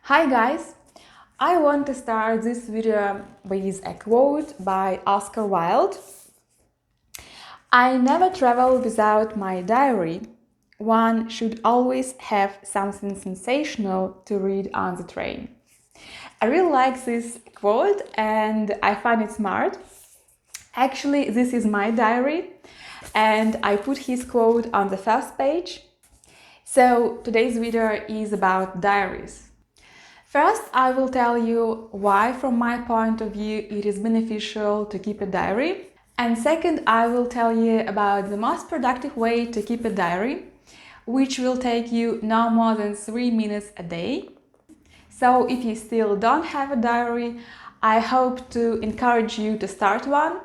Hi guys! I want to start this video with a quote by Oscar Wilde. I never travel without my diary. One should always have something sensational to read on the train. I really like this quote and I find it smart. Actually, this is my diary and I put his quote on the first page. So today's video is about diaries. First, I will tell you why, from my point of view, it is beneficial to keep a diary. And second, I will tell you about the most productive way to keep a diary, which will take you no more than 3 minutes a day. So if you still don't have a diary, I hope to encourage you to start one.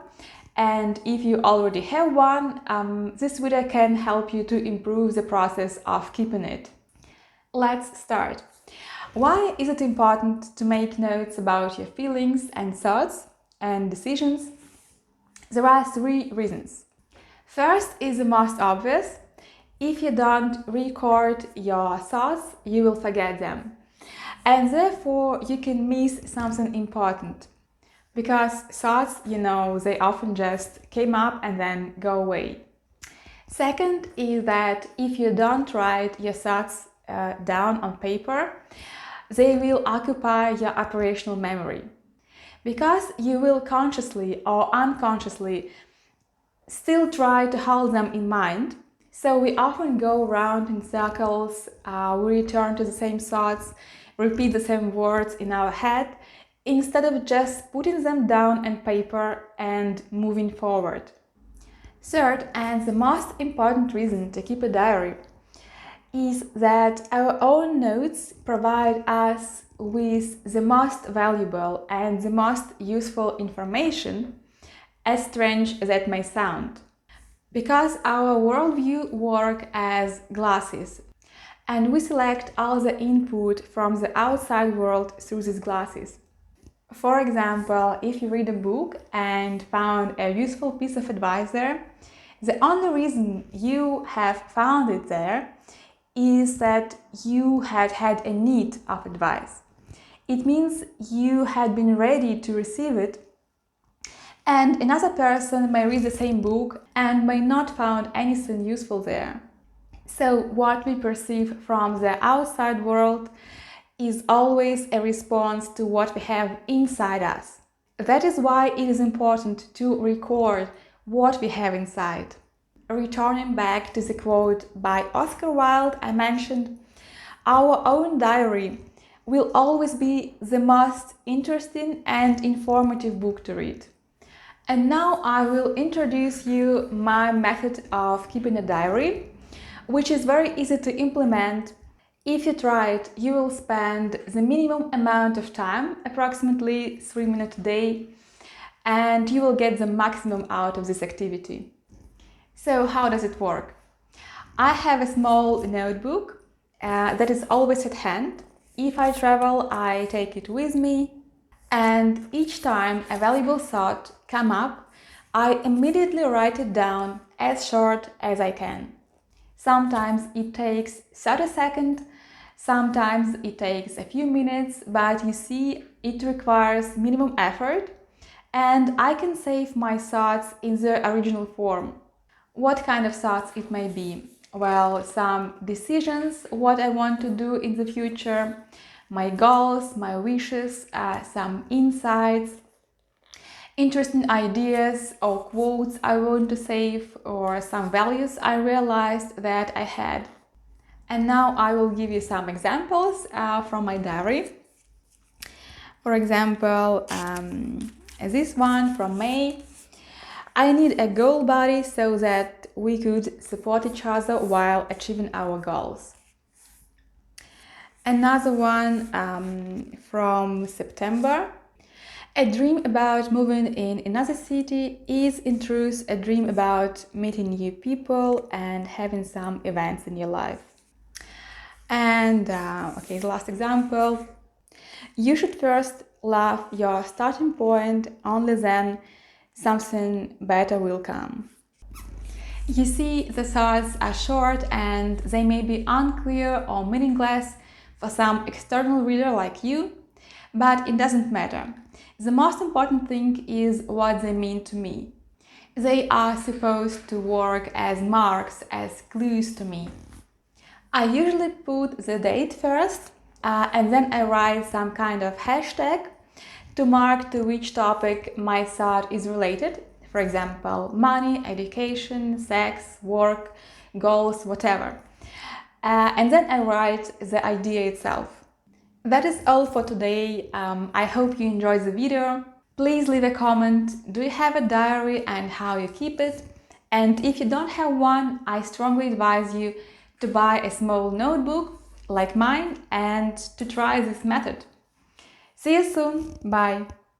And if you already have one, this video can help you to improve the process of keeping it. Let's start. Why is it important to make notes about your feelings and thoughts and decisions? There are 3 reasons. First is the most obvious. If you don't record your thoughts, you will forget them. And therefore, you can miss something important. Because thoughts, they often just came up and then go away. Second is that if you don't write your thoughts down on paper, they will occupy your operational memory. Because you will consciously or unconsciously still try to hold them in mind, so we often go around in circles, we return to the same thoughts, repeat the same words in our head, instead of just putting them down on paper and moving forward. Third, and the most important reason to keep a diary, is that our own notes provide us with the most valuable and the most useful information, as strange as that may sound. Because our worldview works as glasses, and we select all the input from the outside world through these glasses. For example, if you read a book and found a useful piece of advice there, the only reason you have found it there is that you had a need of advice. It means you had been ready to receive it, and another person may read the same book and may not find anything useful there. So what we perceive from the outside world is always a response to what we have inside us. That is why it is important to record what we have inside. Returning back to the quote by Oscar Wilde I mentioned, our own diary will always be the most interesting and informative book to read. And now I will introduce you my method of keeping a diary, which is very easy to implement. If you try it, you will spend the minimum amount of time, approximately 3 minutes a day, and you will get the maximum out of this activity. So how does it work? I have a small notebook that is always at hand. If I travel, I take it with me, and each time a valuable thought comes up, I immediately write it down as short as I can. Sometimes it takes 30 seconds, sometimes it takes a few minutes, but you see, it requires minimum effort, and I can save my thoughts in their original form. What kind of thoughts it may be? Well, some decisions, what I want to do in the future, my goals, my wishes, some insights, interesting ideas or quotes I want to save, or some values I realized that I had. And now I will give you some examples from my diary. For example, this one from May. I need a goal buddy so that we could support each other while achieving our goals. Another one from September. A dream about moving in another city is in truth a dream about meeting new people and having some events in your life. And the last example. You should first love your starting point, only then something better will come. You see, the thoughts are short and they may be unclear or meaningless, for some external reader like you, but it doesn't matter. The most important thing is what they mean to me. They are supposed to work as marks, as clues to me. I usually put the date first, and then I write some kind of hashtag to mark to which topic my thought is related. For example, money, education, sex, work, goals, whatever. And then I write the idea itself. That is all for today. I hope you enjoyed the video. Please leave a comment. Do you have a diary and how you keep it? And if you don't have one, I strongly advise you to buy a small notebook like mine and to try this method. See you soon. Bye.